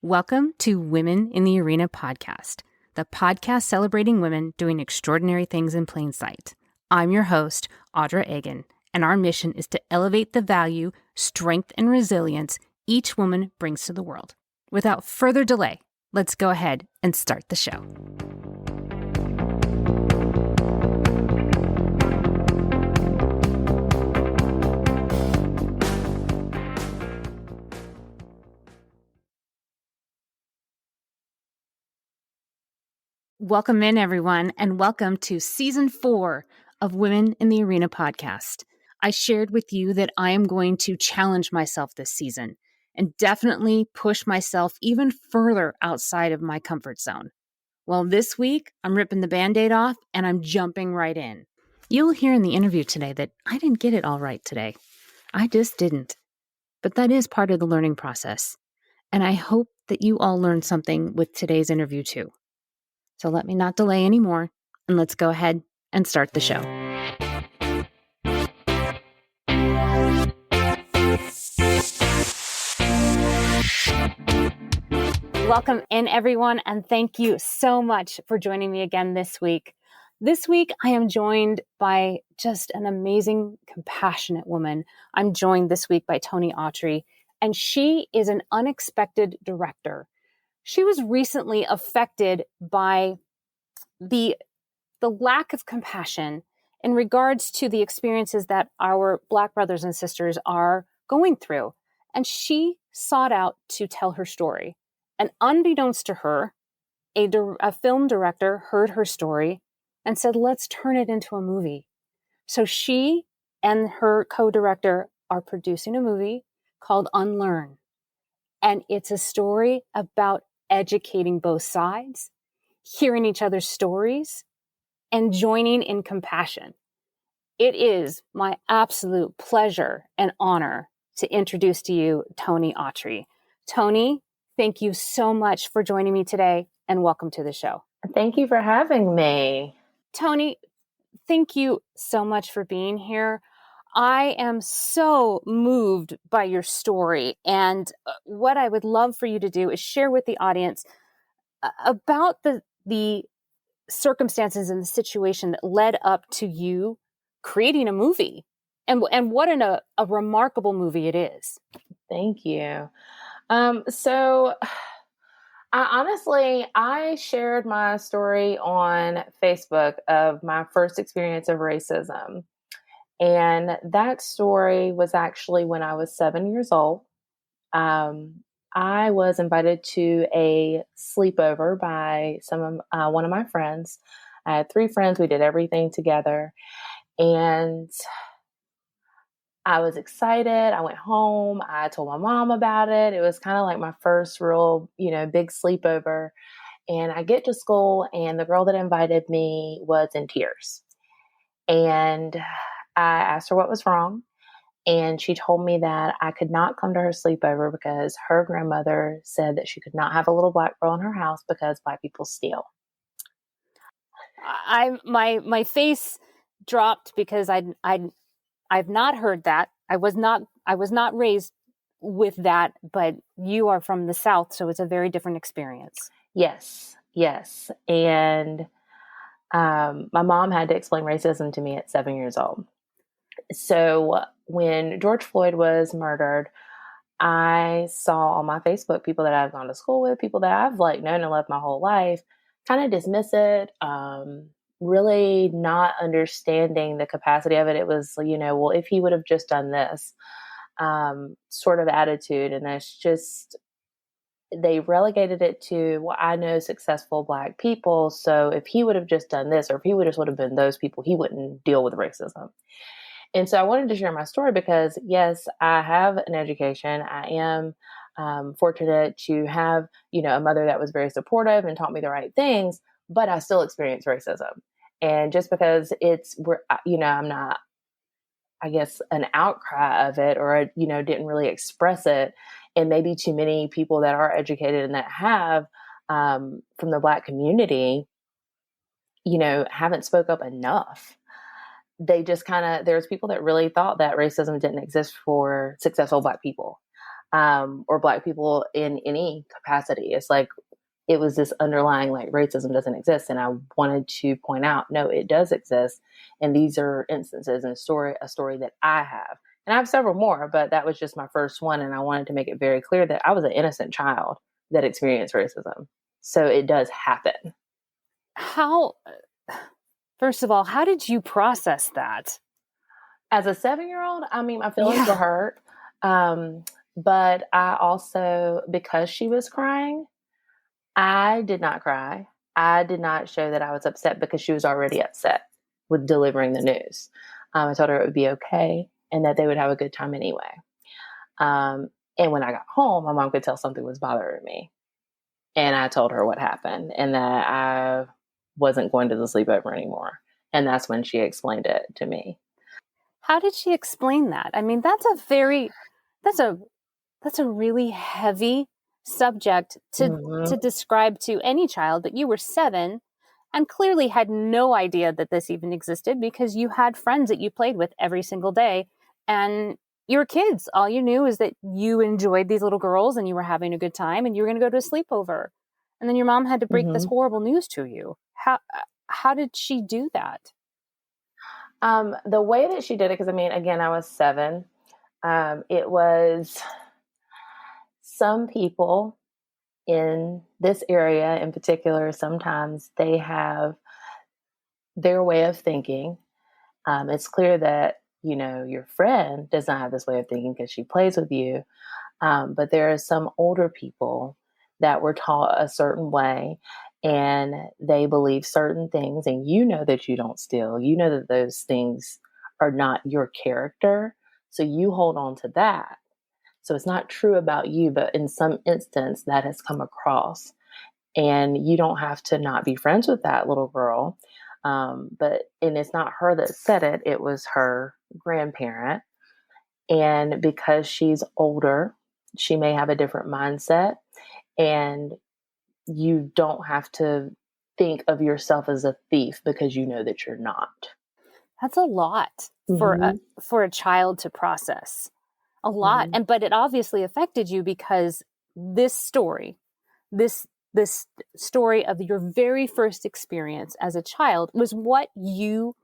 Welcome to Women in the Arena podcast, the podcast celebrating women doing extraordinary things in plain sight. I'm your host, Autry, and our mission is to elevate the value, strength, and resilience each woman brings to the world. Without further delay, let's go ahead and start the show. Welcome in, everyone, and welcome to Season 4 of Women in the Arena podcast. I shared with you that I am going to challenge myself this season and definitely push myself even further outside of my comfort zone. Well, this week, I'm ripping the Band-Aid off and I'm jumping right in. You'll hear in the interview today that I didn't get it all right today. I just didn't. But that is part of the learning process. And I hope that you all learned something with today's interview too. So let me not delay anymore, and let's go ahead and start the show. Welcome in, everyone, and thank you so much for joining me again this week. This week, I am joined by just an amazing, compassionate woman. I'm joined this week by Toni Autry, and she is an unexpected director. She was recently affected by the lack of compassion in regards to the experiences that our Black brothers and sisters are going through. And she sought out to tell her story. And unbeknownst to her, a film director heard her story and said, let's turn it into a movie. So she and her co-director are producing a movie called Unlearn. And it's a story about educating both sides, hearing each other's stories, and joining in compassion. It is my absolute pleasure and honor to introduce to you Toni Autry. Toni, thank you so much for joining me today, and welcome to the show. Thank you for having me. Toni, thank you so much for being here. I am so moved by your story, and what I would love for you to do is share with the audience about the circumstances and the situation that led up to you creating a movie, and what a remarkable movie it is. Thank you. So I shared my story on Facebook of my first experience of racism. And that story was actually when I was 7 years old. I was invited to a sleepover by one of my friends. I had 3 friends. We did everything together. And I was excited. I went home. I told my mom about it. It was kind of like my first real, big sleepover. And I get to school and the girl that invited me was in tears. And I asked her what was wrong. And she told me that I could not come to her sleepover because her grandmother said that she could not have a little Black girl in her house because Black people steal. My face dropped because I've not heard that. I was not raised with that, but you are from the South, so it's a very different experience. Yes. And my mom had to explain racism to me at 7 years old. So when George Floyd was murdered, I saw on my Facebook people that I've gone to school with, people that I've known and loved my whole life, kind of dismiss it, really not understanding the capacity of it. It was, well, if he would have just done this, sort of attitude. And that's just, they relegated it to, well, I know successful Black people. So if he would have just done this, or if he would have been those people, he wouldn't deal with racism. And so I wanted to share my story because, yes, I have an education. I am fortunate to have, a mother that was very supportive and taught me the right things, but I still experience racism. And just because I'm not, I guess, an outcry of it, or, didn't really express it, and maybe too many people that are educated and that have from the Black community, haven't spoke up enough. They just there's people that really thought that racism didn't exist for successful Black people. or Black people in any capacity. It's like it was this underlying like racism doesn't exist. And I wanted to point out, no, it does exist. And these are instances in a story that I have. And I have several more, but that was just my first one. And I wanted to make it very clear that I was an innocent child that experienced racism. So it does happen. How, first of all, how did you process that? As a 7-year-old, I mean, my feelings Yeah. were hurt. But I also, because she was crying, I did not cry. I did not show that I was upset because she was already upset with delivering the news. I told her it would be okay and that they would have a good time anyway. And when I got home, my mom could tell something was bothering me. And I told her what happened and that I wasn't going to the sleepover anymore. And that's when she explained it to me. How did she explain that? I mean, that's a really heavy subject to describe to any child, that you were 7 and clearly had no idea that this even existed because you had friends that you played with every single day and you were kids. All you knew is that you enjoyed these little girls and you were having a good time and you were going to go to a sleepover. And then your mom had to break this horrible news to you. How did she do that? The way that she did it, because I mean, again, I was 7. It was some people in this area in particular, sometimes they have their way of thinking. It's clear that, your friend does not have this way of thinking because she plays with you. But there are some older people that were taught a certain way and they believe certain things, and you know that you don't steal. You know that those things are not your character. So you hold on to that. So it's not true about you, but in some instance that has come across. And you don't have to not be friends with that little girl. And it's not her that said it, it was her grandparent. And because she's older, she may have a different mindset. And you don't have to think of yourself as a thief because you know that you're not. That's a lot for a child to process. A lot. But it obviously affected you because this story, this story of your very first experience as a child was what you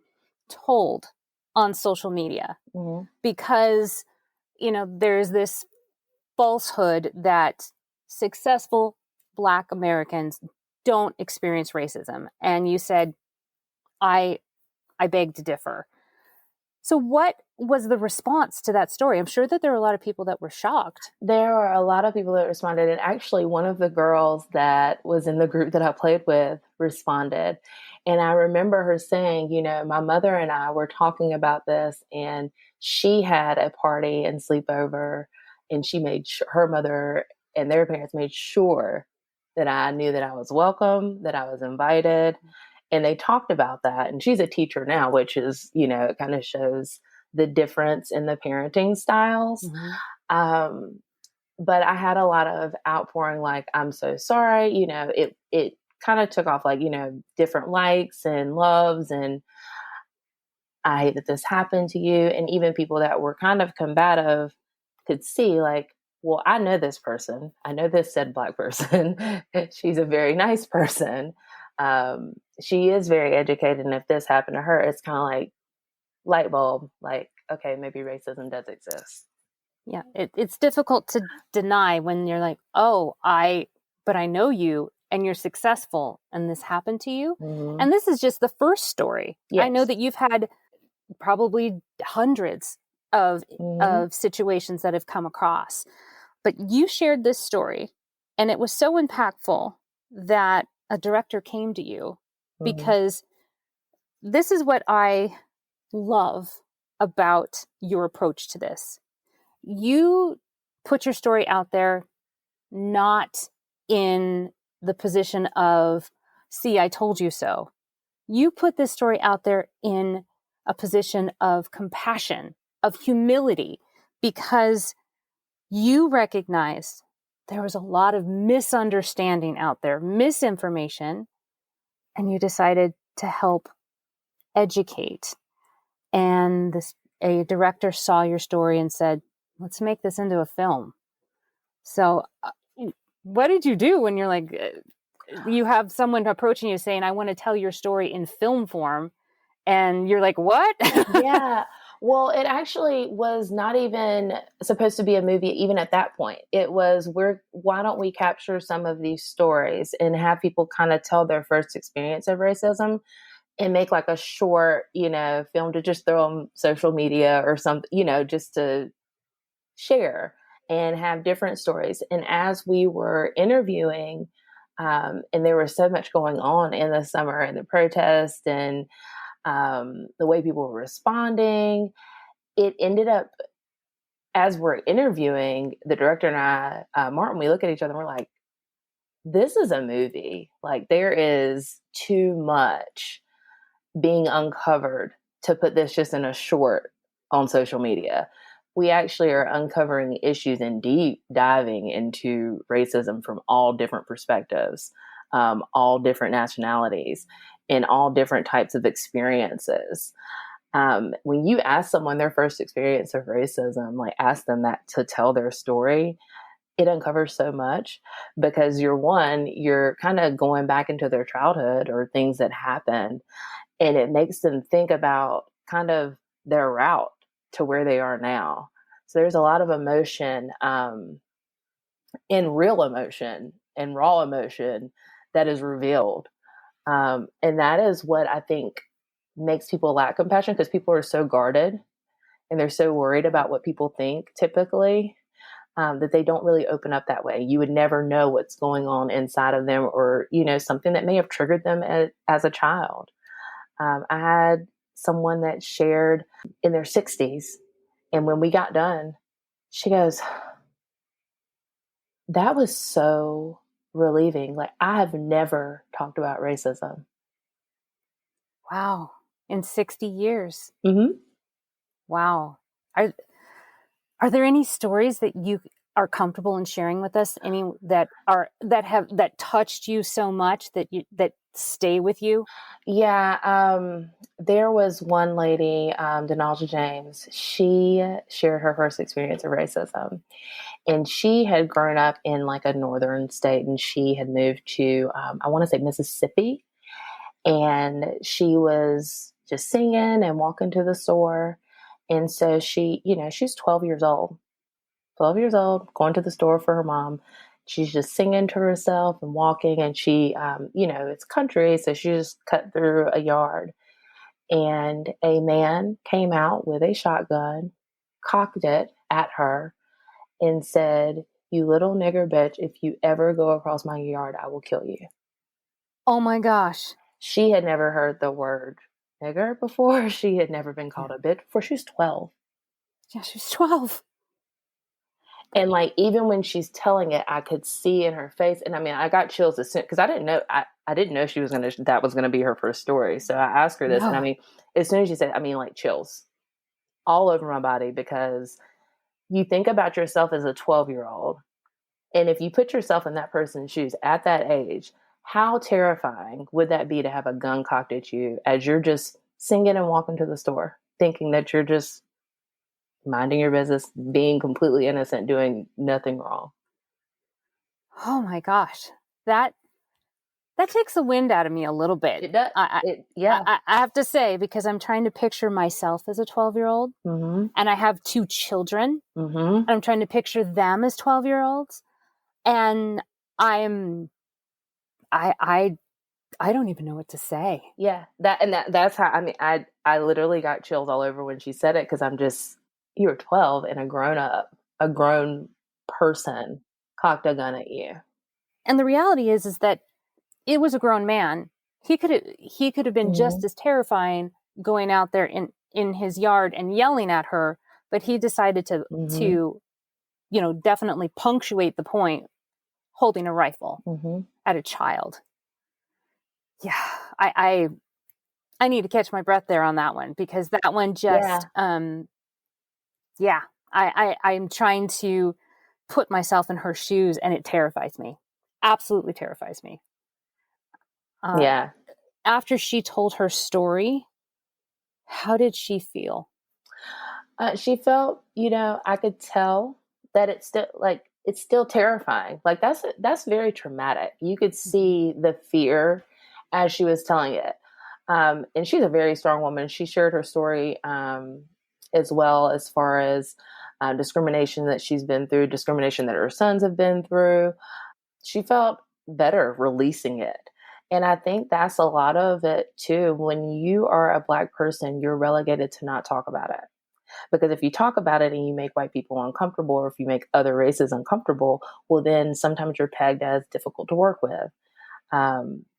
told on social media. Because, there's this falsehood that successful Black Americans don't experience racism. And you said, I beg to differ. So what was the response to that story? I'm sure that there were a lot of people that were shocked. There were a lot of people that responded. And actually, one of the girls that was in the group that I played with responded. And I remember her saying, my mother and I were talking about this, and she had a party and sleepover, and she made her mother and their parents made sure that I knew that I was welcome, that I was invited. And they talked about that. And she's a teacher now, which is, it kind of shows the difference in the parenting styles. But I had a lot of outpouring, like, I'm so sorry. It kind of took off, like, different likes and loves. And I hate that this happened to you. And even people that were kind of combative could see, like, well, I know this person. I know this said Black person. She's a very nice person. She is very educated. And if this happened to her, it's kind of like light bulb, like, okay, maybe racism does exist. Yeah. It's difficult to deny when you're like, but I know you and you're successful and this happened to you. And this is just the first story. Yes. I know that you've had probably hundreds of situations that have come across, but you shared this story and it was so impactful that a director came to you, because this is what I love about your approach to this. You put your story out there, not in the position of, see, I told you so. You put this story out there in a position of compassion, of humility, because you recognized there was a lot of misunderstanding out there, misinformation, and you decided to help educate. And a director saw your story and said, let's make this into a film. So, what did you do when you're like, you have someone approaching you saying, I want to tell your story in film form. And you're like, what? Yeah. Well, it actually was not even supposed to be a movie even at that point. It was, why don't we capture some of these stories and have people kind of tell their first experience of racism and make like a short, film to just throw on social media or something, just to share and have different stories. And as we were interviewing, and there was so much going on in the summer and the protest and the way people were responding, it ended up, as we're interviewing, the director and I, Martin, we look at each other and we're like, this is a movie. Like, there is too much being uncovered to put this just in a short on social media. We actually are uncovering issues and deep diving into racism from all different perspectives, all different nationalities, and all different types of experiences. When you ask someone their first experience of racism, like ask them that to tell their story, it uncovers so much because you're kind of going back into their childhood or things that happened, and it makes them think about kind of their route to where they are now. So there's a lot of emotion, and real emotion and raw emotion that is revealed. And that is what I think makes people lack compassion, because people are so guarded and they're so worried about what people think typically, that they don't really open up that way. You would never know what's going on inside of them, or, something that may have triggered them as a child. I had someone that shared in their 60s. And when we got done, she goes, that was so relieving. Like, I have never talked about racism. Wow. In 60 years. Mm-hmm. Wow. Are there any stories that you are comfortable in sharing with us? Any that touched you so much that stay with you? Yeah. There was one lady, Denalja James. She shared her first experience of racism, and she had grown up in like a northern state, and she had moved to, I want to say, Mississippi. And she was just singing and walking to the store. And so she's 12 years old, going to the store for her mom. She's just singing to herself and walking. And she, it's country. So she just cut through a yard. And a man came out with a shotgun, cocked it at her, and said, "You little nigger bitch, if you ever go across my yard, I will kill you." Oh my gosh. She had never heard the word nigger before. She had never been called a bitch before. She was 12. Yeah, she was 12. And like, even when she's telling it, I could see in her face. And I mean, I got chills as soon, because I didn't know, I didn't know that was going to be her first story. So I asked her this, and I No. mean, as soon as she said, I mean, like chills all over my body, because you think about yourself as a 12-year-old. And if you put yourself in that person's shoes at that age, how terrifying would that be to have a gun cocked at you as you're just singing and walking to the store, thinking that you're just minding your business, being completely innocent, doing nothing wrong. Oh my gosh. That takes the wind out of me a little bit. It does. Yeah. I have to say, because I'm trying to picture myself as a 12-year-old, Mm-hmm. and I have two children. Mm-hmm. I'm trying to picture them as 12-year-olds, and I don't even know what to say. Yeah. That's how, I mean, I literally got chills all over when she said it, because you're 12 and a grown person cocked a gun at you. And the reality is that it was a grown man. He could have been Mm-hmm. just as terrifying going out there in his yard and yelling at her, but he decided to definitely punctuate the point, holding a rifle at a child. Yeah, I need to catch my breath there on that one, because that one just I'm trying to put myself in her shoes, and it terrifies me. Absolutely terrifies me. Yeah. After she told her story, how did she feel? She felt, I could tell that it's still like, it's still terrifying. Like that's very traumatic. You could see the fear as she was telling it. And she's a very strong woman. She shared her story as well, as far as discrimination that she's been through, discrimination that her sons have been through. She felt better releasing it. And I think that's a lot of it too. When you are a Black person, you're relegated to not talk about it. Because if you talk about it and you make white people uncomfortable, or if you make other races uncomfortable, well, then sometimes you're pegged as difficult to work with.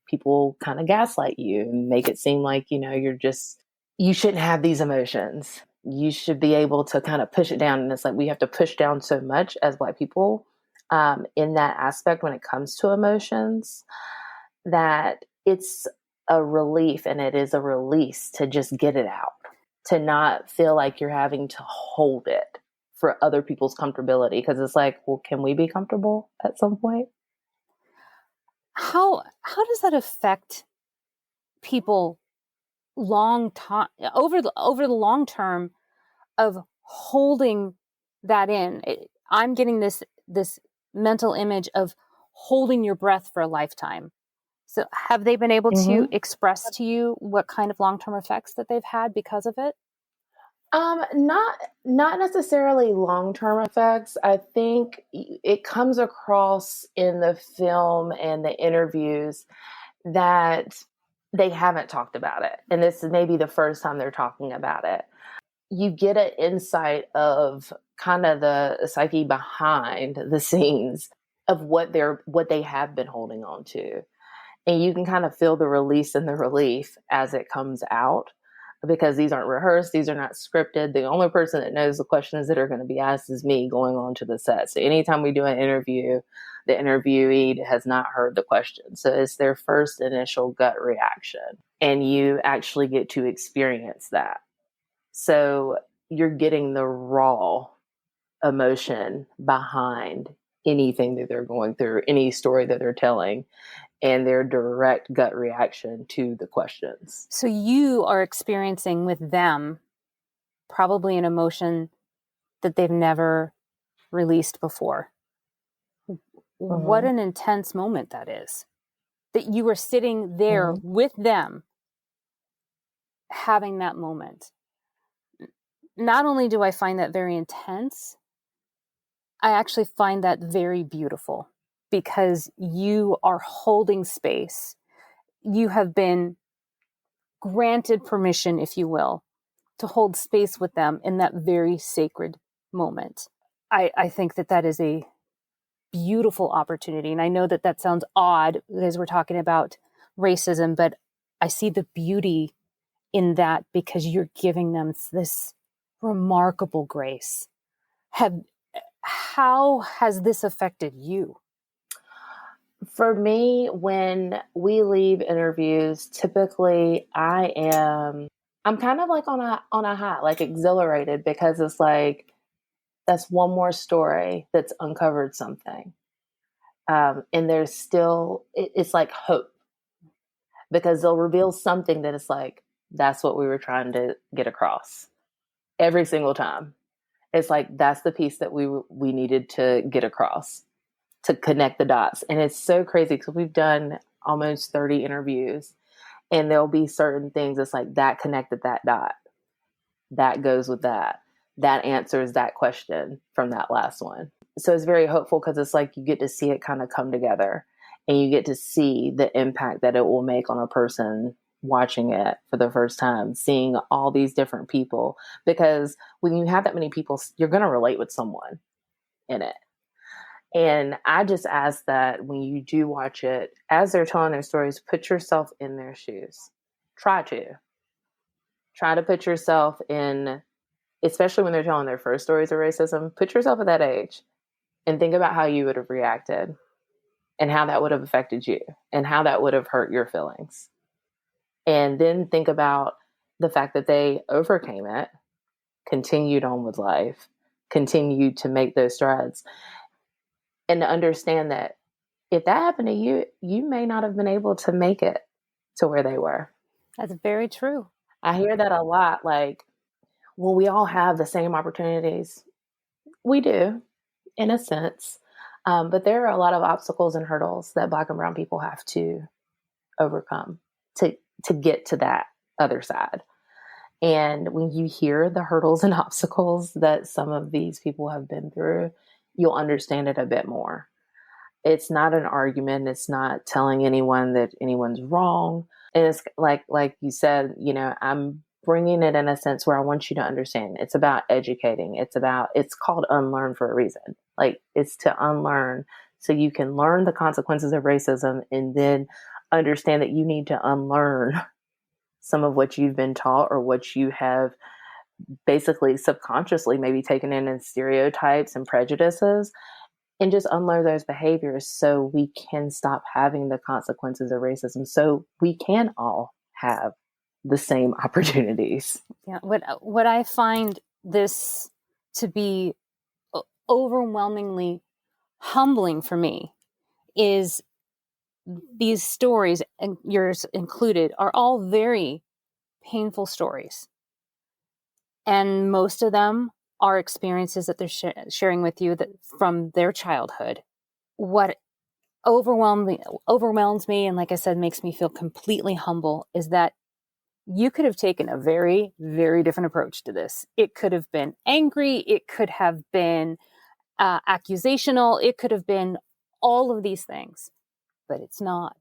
People kind of gaslight you and make it seem like, you shouldn't have these emotions. You should be able to kind of push it down. And it's like we have to push down so much as Black people in that aspect when it comes to emotions, that it's a relief and it is a release to just get it out, to not feel like you're having to hold it for other people's comfortability. Because it's like, well, can we be comfortable at some point? How does that affect people over the long term of holding that in? I'm getting this mental image of holding your breath for a lifetime. So have they been able to express to you what kind of long-term effects that they've had because of it? Not necessarily long-term effects. I think it comes across in the film and the interviews that they haven't talked about it. And this is maybe the first time they're talking about it. You get an insight of kind of the psyche behind the scenes of what they have been holding on to. And you can kind of feel the release and the relief as it comes out, because these aren't rehearsed. These are not scripted. The only person that knows the questions that are going to be asked is me going on to the set. So anytime we do an interview, the interviewee has not heard the question. So it's their first initial gut reaction, and you actually get to experience that. So you're getting the raw emotion behind anything that they're going through, any story that they're telling, and their direct gut reaction to the questions. So you are experiencing with them probably an emotion that they've never released before. What an intense moment that is. That you were sitting there with them having that moment. Not only do I find that very intense, I actually find that very beautiful, because you are holding space. You have been granted permission, if you will, to hold space with them in that very sacred moment. I think that is a beautiful opportunity. And I know that sounds odd because we're talking about racism, but I see the beauty in that, because you're giving them this remarkable grace. How has this affected you? For me, when we leave interviews, typically I'm kind of like on a high, like exhilarated, because it's like, that's one more story that's uncovered something. And there's still, it's like hope, because they'll reveal something that is like, that's what we were trying to get across every single time. It's like, that's the piece that we needed to get across, to connect the dots. And it's so crazy because we've done almost 30 interviews, and there'll be certain things that's like, that connected that dot, that goes with that answers that question from that last one. So it's very hopeful, because it's like you get to see it kind of come together, and you get to see the impact that it will make on a person watching it for the first time, seeing all these different people. Because when you have that many people, you're going to relate with someone in it. And I just ask that when you do watch it, as they're telling their stories, put yourself in their shoes. Try to put yourself in, especially when they're telling their first stories of racism, put yourself at that age and think about how you would have reacted, and how that would have affected you, and how that would have hurt your feelings. And then think about the fact that they overcame it, continued on with life, continued to make those strides, and to understand that if that happened to you, you may not have been able to make it to where they were. That's very true. I hear that a lot. Like, well, we all have the same opportunities. We do, in a sense. But there are a lot of obstacles and hurdles that Black and brown people have to overcome to get to that other side. And when you hear the hurdles and obstacles that some of these people have been through, you'll understand it a bit more. It's not an argument. It's not telling anyone that anyone's wrong. And it's like you said, I'm bringing it in a sense where I want you to understand. It's about educating. It's called Unlearn for a reason. Like, it's to unlearn so you can learn the consequences of racism and then understand that you need to unlearn some of what you've been taught or what you have basically subconsciously maybe taken in as stereotypes and prejudices, and just unlearn those behaviors so we can stop having the consequences of racism, so we can all have the same opportunities. Yeah. What I find this to be overwhelmingly humbling for me is these stories, and yours included, are all very painful stories. And most of them are experiences that they're sharing with you that from their childhood. What overwhelms me, and like I said, makes me feel completely humble, is that you could have taken a very, very different approach to this. It could have been angry. It could have been accusational. It could have been all of these things, but it's not.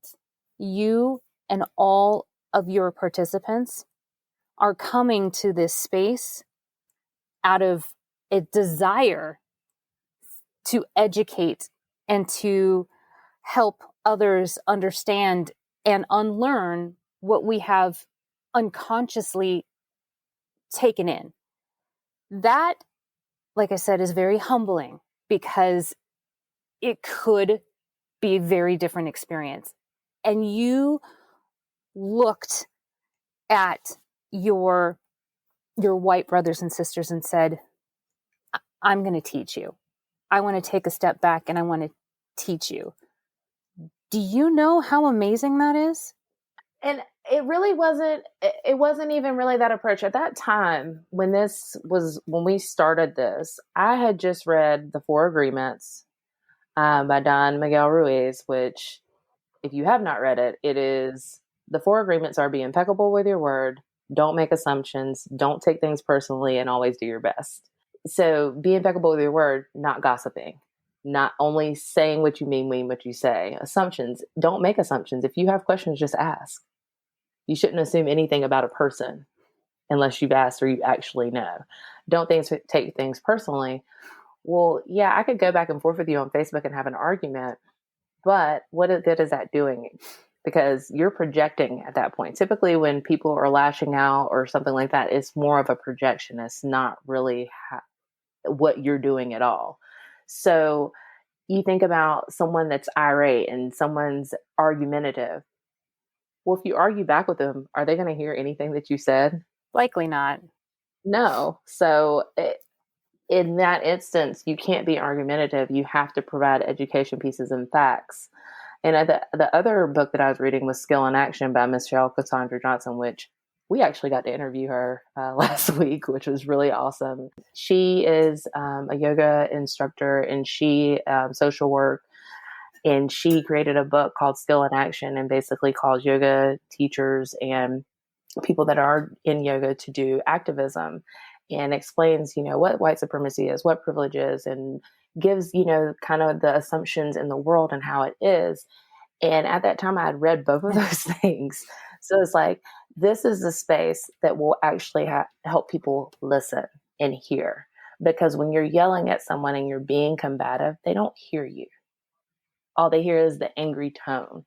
You and all of your participants are coming to this space out of a desire to educate and to help others understand and unlearn what we have unconsciously taken in. That, like I said, is very humbling because it could be a very different experience. And you looked at your white brothers and sisters and said, I'm going to teach you. I want to take a step back and I want to teach you. Do you know how amazing that is? And it wasn't even really that approach at that time. When we started this, I had just read The Four Agreements by Don Miguel Ruiz, which, if you have not read it, it is, the four agreements are: be impeccable with your word, don't make assumptions, don't take things personally, and always do your best. So be impeccable with your word, not gossiping, not only saying what you mean what you say. Assumptions, don't make assumptions. If you have questions, just ask. You shouldn't assume anything about a person unless you've asked or you actually know. Don't take things personally. Well, yeah, I could go back and forth with you on Facebook and have an argument, but what good is that doing? Because you're projecting at that point. Typically, when people are lashing out or something like that, it's more of a projection. It's not really what you're doing at all. So you think about someone that's irate and someone's argumentative. Well, if you argue back with them, are they going to hear anything that you said? Likely not. No. So in that instance, you can't be argumentative. You have to provide education pieces and facts. And the other book that I was reading was Skill in Action by Michelle Cassandra Johnson, which we actually got to interview her last week, which was really awesome. She is a yoga instructor and she social work. And she created a book called Skill in Action and basically calls yoga teachers and people that are in yoga to do activism, and explains, what white supremacy is, what privilege is, and gives, kind of the assumptions in the world and how it is. And at that time I had read both of those things. So it's like, this is the space that will actually help people listen and hear. Because when you're yelling at someone and you're being combative, they don't hear you. All they hear is the angry tone.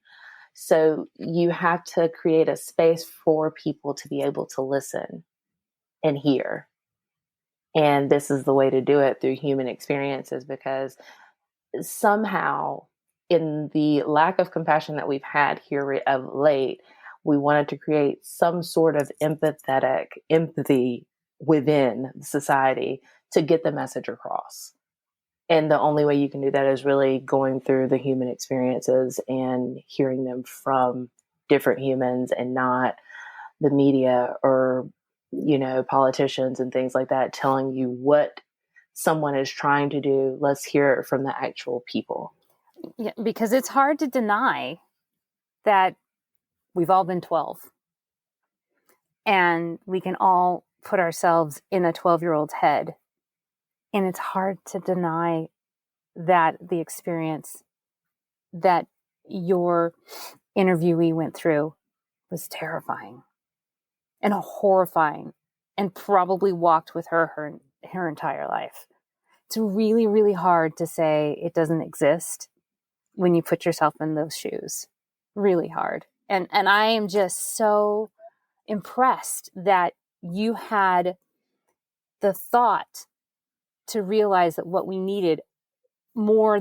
So you have to create a space for people to be able to listen and hear. And this is the way to do it, through human experiences, because somehow in the lack of compassion that we've had here of late, we wanted to create some sort of empathy within society to get the message across. And the only way you can do that is really going through the human experiences and hearing them from different humans, and not the media or, politicians and things like that telling you what someone is trying to do. Let's hear it from the actual people. Yeah, because it's hard to deny that we've all been 12 and we can all put ourselves in a 12-year-old's head. And it's hard to deny that the experience that your interviewee went through was terrifying and horrifying and probably walked with her entire life. It's really, really hard to say it doesn't exist when you put yourself in those shoes. Really hard. And I am just so impressed that you had the thought to realize that what we needed more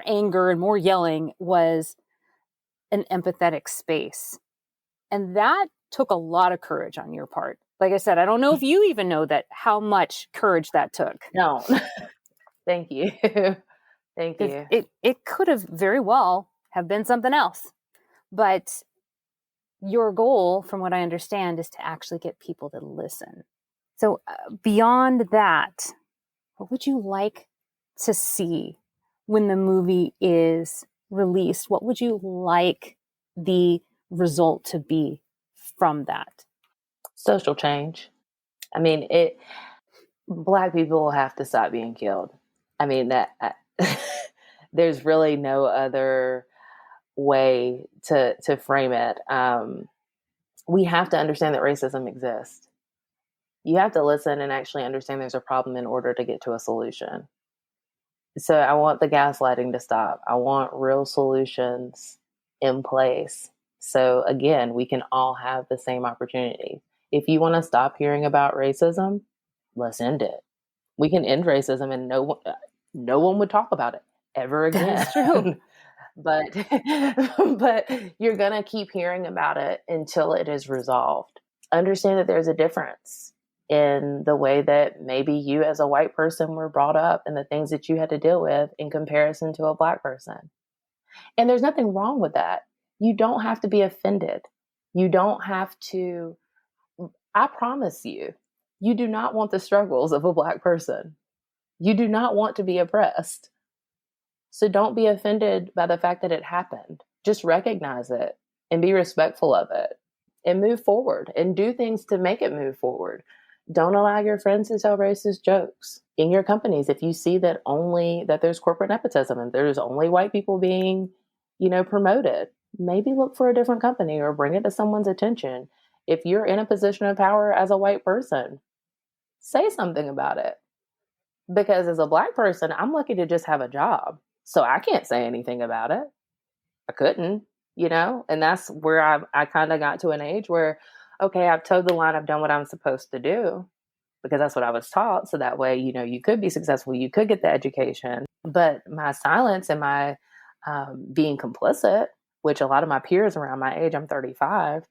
anger and more yelling was an empathetic space. And that took a lot of courage on your part. Like I said, I don't know if you even know that how much courage that took. No. Thank you. Thank you. It could have very well have been something else. But your goal, from what I understand, is to actually get people to listen. So beyond that, what would you like to see when the movie is released? What would you like the result to be from that? Social change. I mean, Black people will have to stop being killed. I mean, there's really no other way to frame it. We have to understand that racism exists. You have to listen and actually understand there's a problem in order to get to a solution. So I want the gaslighting to stop. I want real solutions in place. So again, we can all have the same opportunity. If you want to stop hearing about racism, let's end it. We can end racism and no one would talk about it ever again. That's true. but you're going to keep hearing about it until it is resolved. Understand that there's a difference in the way that maybe you as a white person were brought up and the things that you had to deal with in comparison to a Black person. And there's nothing wrong with that. You don't have to be offended. You don't have to, I promise you, you do not want the struggles of a Black person. You do not want to be oppressed. So don't be offended by the fact that it happened. Just recognize it and be respectful of it and move forward and do things to make it move forward. Don't allow your friends to tell racist jokes in your companies. If you see that there's corporate nepotism and there's only white people being, promoted, maybe look for a different company or bring it to someone's attention. If you're in a position of power as a white person, say something about it. Because as a Black person, I'm lucky to just have a job. So I can't say anything about it. I couldn't, and that's where I kind of got to an age where, okay, I've towed the line. I've done what I'm supposed to do because that's what I was taught. So that way, you could be successful. You could get the education. But my silence and my being complicit, which a lot of my peers around my age, I'm 35,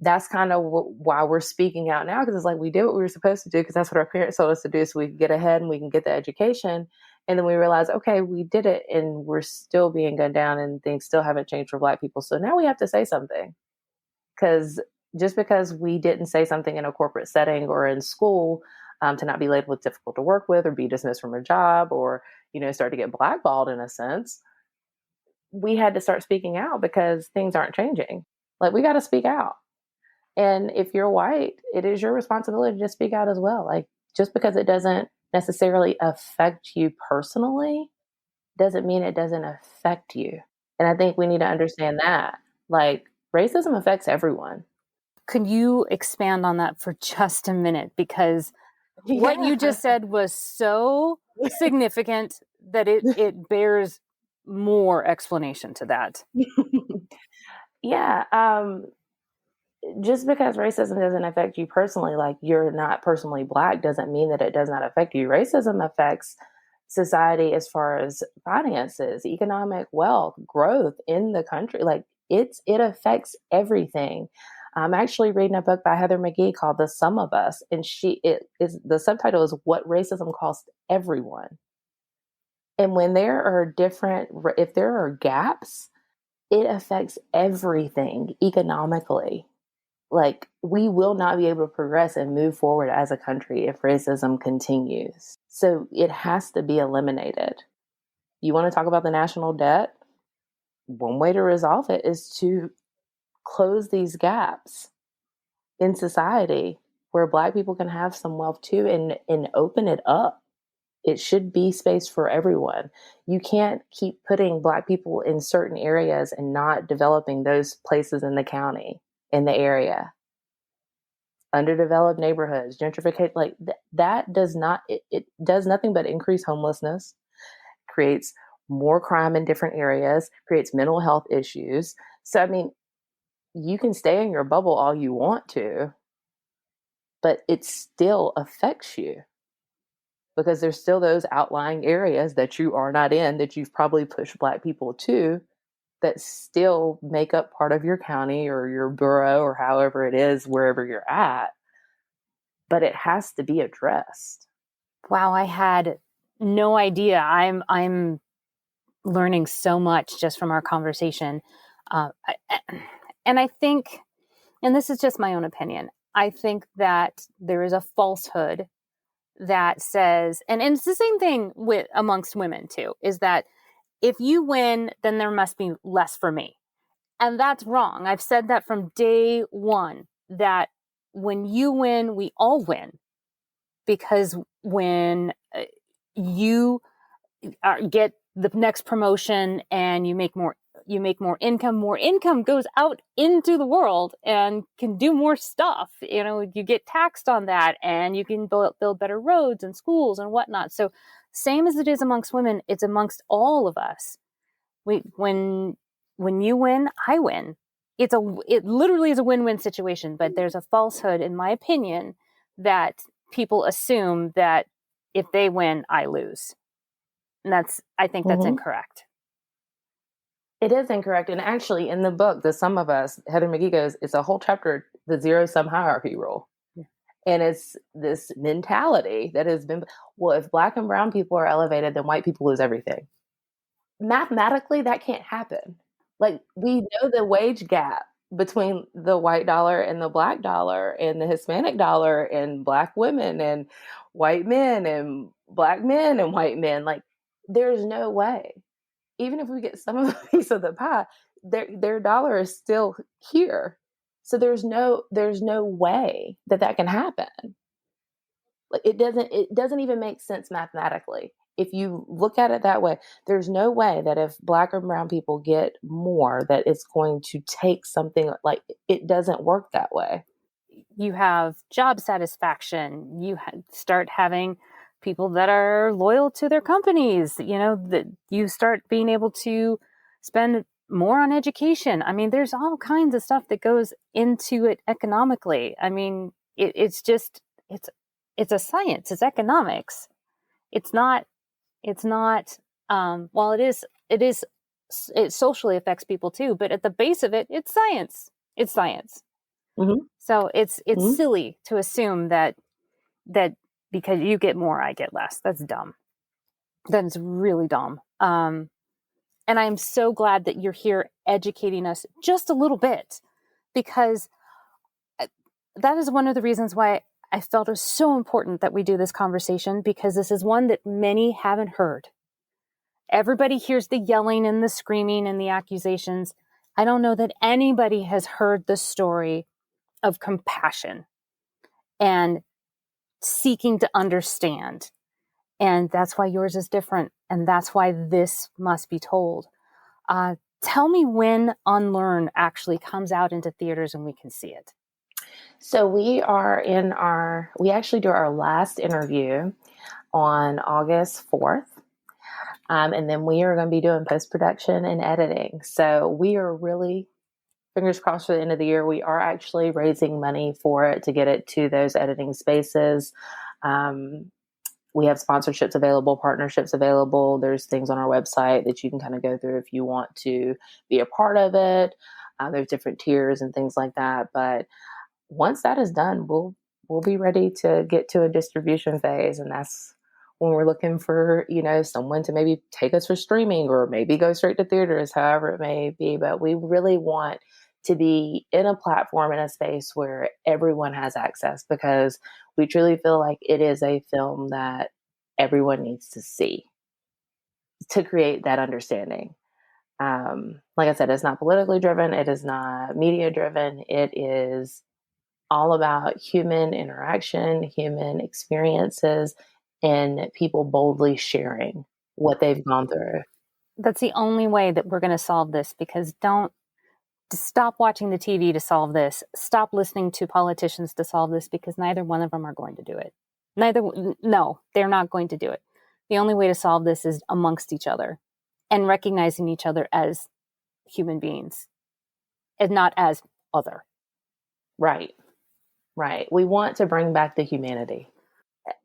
that's kind of why we're speaking out now. Because it's like we did what we were supposed to do because that's what our parents told us to do. So we can get ahead and we can get the education. And then we realize, okay, we did it and we're still being gunned down and things still haven't changed for Black people. So now we have to say something. Because just because we didn't say something in a corporate setting or in school to not be labeled difficult to work with or be dismissed from a job or, start to get blackballed in a sense, we had to start speaking out because things aren't changing. Like we got to speak out. And if you're white, it is your responsibility to speak out as well. Like just because it doesn't necessarily affect you personally doesn't mean it doesn't affect you. And I think we need to understand that. Like racism affects everyone. Could you expand on that for just a minute? Because what you just said was so significant that it bears more explanation to that. Yeah. Just because racism doesn't affect you personally, like you're not personally Black, doesn't mean that it does not affect you. Racism affects society as far as finances, economic wealth, growth in the country. Like it affects everything. I'm actually reading a book by Heather McGhee called The Sum of Us. And the subtitle is What Racism Costs Everyone. And when if there are gaps, it affects everything economically. Like we will not be able to progress and move forward as a country if racism continues. So it has to be eliminated. You want to talk about the national debt? One way to resolve it is to close these gaps in society where Black people can have some wealth too, and open it up. It should be space for everyone. You can't keep putting Black people in certain areas and not developing those places in the county, in the area. Underdeveloped neighborhoods, gentrification, like that does not, it does nothing but increase homelessness, creates more crime in different areas, creates mental health issues. So, I mean, you can stay in your bubble all you want to, but it still affects you because there's still those outlying areas that you are not in, that you've probably pushed Black people to, that still make up part of your county or your borough or however it is, wherever you're at. But it has to be addressed. Wow, I had no idea. I'm learning so much just from our conversation. And I think, and this is just my own opinion, I think that there is a falsehood that says, and it's the same thing with amongst women too, is that if you win, then there must be less for me. And that's wrong. I've said that from day one, that when you win, we all win. Because when you get the next promotion and you make more income, more income goes out into the world and can do more stuff. You get taxed on that, and you can build better roads and schools and whatnot. So same as it is amongst women, it's amongst all of us. When you win, I win. It literally is a win-win situation, but there's a falsehood, in my opinion, that people assume that if they win, I lose. And I think that's incorrect. It is incorrect. And actually, in the book, The Sum of Us, Heather McGhee goes, it's a whole chapter, the zero-sum hierarchy rule. Yeah. And it's this mentality that has been, well, if Black and brown people are elevated, then white people lose everything. Mathematically, that can't happen. Like, we know the wage gap between the white dollar and the Black dollar and the Hispanic dollar and Black women and white men and Black men and white men. Like, there's no way. Even if we get some of a piece of the pie, their dollar is still here. So there's no way that can happen. Like, it doesn't even make sense mathematically. If you look at it that way, there's no way that if Black or brown people get more, that it's going to take something. Like, it doesn't work that way. You have job satisfaction. You start having people that are loyal to their companies. That you start being able to spend more on education. I mean, there's all kinds of stuff that goes into it economically. I mean, it's a science. It's economics. It's not. While it socially affects people too, but at the base of it, it's science. It's science. Mm-hmm. So it's mm-hmm. silly to assume that because you get more, I get less. That's dumb. That is really dumb. And I'm so glad that you're here educating us just a little bit, because that is one of the reasons why I felt it was so important that we do this conversation, because this is one that many haven't heard. Everybody hears the yelling and the screaming and the accusations. I don't know that anybody has heard the story of compassion and seeking to understand. And that's why yours is different. And that's why this must be told. Tell me when Unlearn actually comes out into theaters and we can see it. So we actually do our last interview on August 4th. And then we are going to be doing post-production and editing. So we are really, fingers crossed, for the end of the year. We are actually raising money for it to get it to those editing spaces. We have sponsorships available, partnerships available. There's things on our website that you can kind of go through if you want to be a part of it. There's different tiers and things like that. But once that is done, we'll be ready to get to a distribution phase. And that's when we're looking for, someone to maybe take us for streaming or maybe go straight to theaters, however it may be. But we really want to be in a platform, in a space where everyone has access, because we truly feel like it is a film that everyone needs to see to create that understanding. Like I said, it's not politically driven. It is not media driven. It is all about human interaction, human experiences, and people boldly sharing what they've gone through. That's the only way that we're going to solve this, because stop watching the TV to solve this. Stop listening to politicians to solve this, because neither one of them are going to do it. No, they're not going to do it. The only way to solve this is amongst each other and recognizing each other as human beings and not as other. Right. We want to bring back the humanity,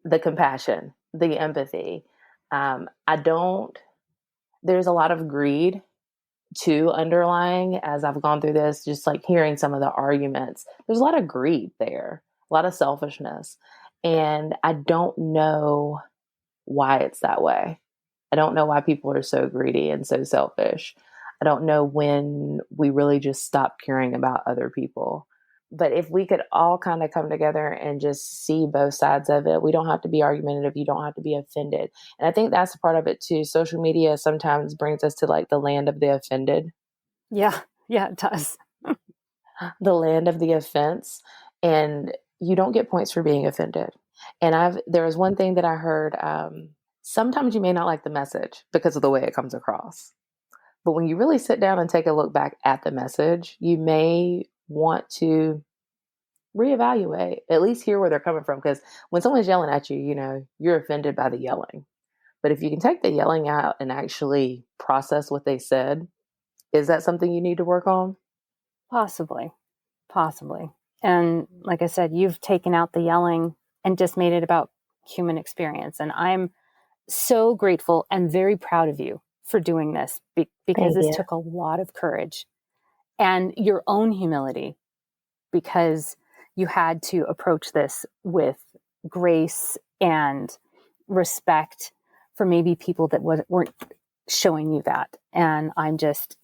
the compassion, the empathy. There's a lot of greed too underlying as I've gone through this, just like hearing some of the arguments. There's a lot of greed there, a lot of selfishness. And I don't know why it's that way. I don't know why people are so greedy and so selfish. I don't know when we really just stop caring about other people. But if we could all kind of come together and just see both sides of it, we don't have to be argumentative. You don't have to be offended. And I think that's a part of it too. Social media sometimes brings us to like the land of the offended. Yeah, it does. The land of the offense. And you don't get points for being offended. And there was one thing that I heard, sometimes you may not like the message because of the way it comes across. But when you really sit down and take a look back at the message, you may want to reevaluate, at least hear where they're coming from. Because when someone's yelling at you, you're offended by the yelling. But if you can take the yelling out and actually process what they said, is that something you need to work on? Possibly. And like I said, you've taken out the yelling and just made it about human experience. And I'm so grateful and very proud of you for doing this, because this took a lot of courage and your own humility, because you had to approach this with grace and respect for maybe people that weren't showing you that. And I'm just,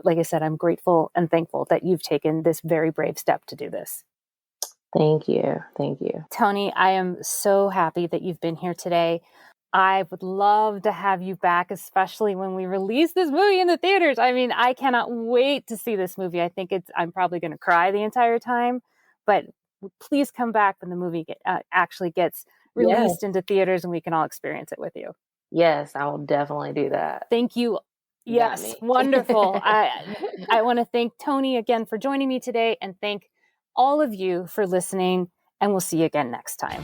like I said, I'm grateful and thankful that you've taken this very brave step to do this. Thank you. Toni, I am so happy that you've been here today. I would love to have you back, especially when we release this movie in the theaters. I mean, I cannot wait to see this movie. I think I'm probably going to cry the entire time, but please come back when the movie actually gets released into theaters and we can all experience it with you. Yes, I will definitely do that. Thank you. Yes, wonderful. I want to thank Toni again for joining me today, and thank all of you for listening, and we'll see you again next time.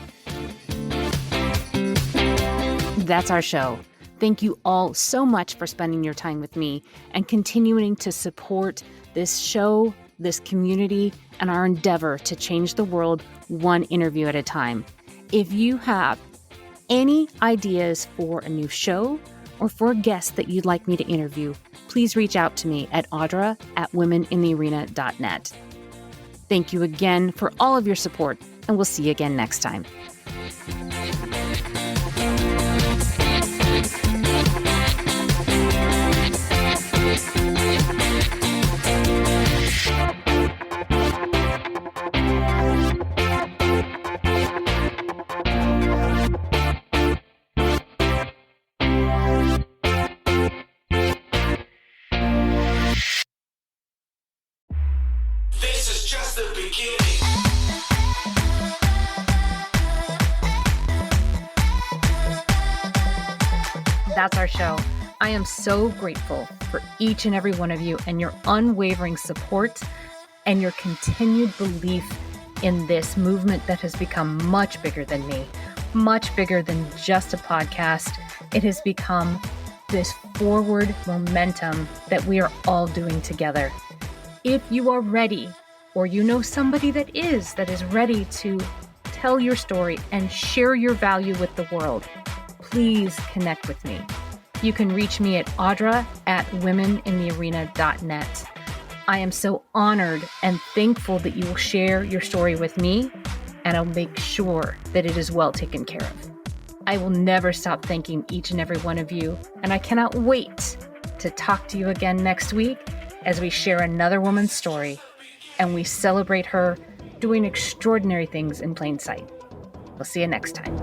That's our show. Thank you all so much for spending your time with me and continuing to support this show, this community, and our endeavor to change the world one interview at a time. If you have any ideas for a new show or for a guest that you'd like me to interview, please reach out to me at audra@womeninthearena.net. Thank you again for all of your support, and we'll see you again next time. This is just the beginning. That's our show. I am so grateful for each and every one of you and your unwavering support and your continued belief in this movement that has become much bigger than me, much bigger than just a podcast. It has become this forward momentum that we are all doing together. If you are ready, or you know somebody that is ready to tell your story and share your value with the world, please connect with me. You can reach me at audra@womeninthearena.net. I am so honored and thankful that you will share your story with me, and I'll make sure that it is well taken care of. I will never stop thanking each and every one of you, and I cannot wait to talk to you again next week as we share another woman's story and we celebrate her doing extraordinary things in plain sight. We'll see you next time.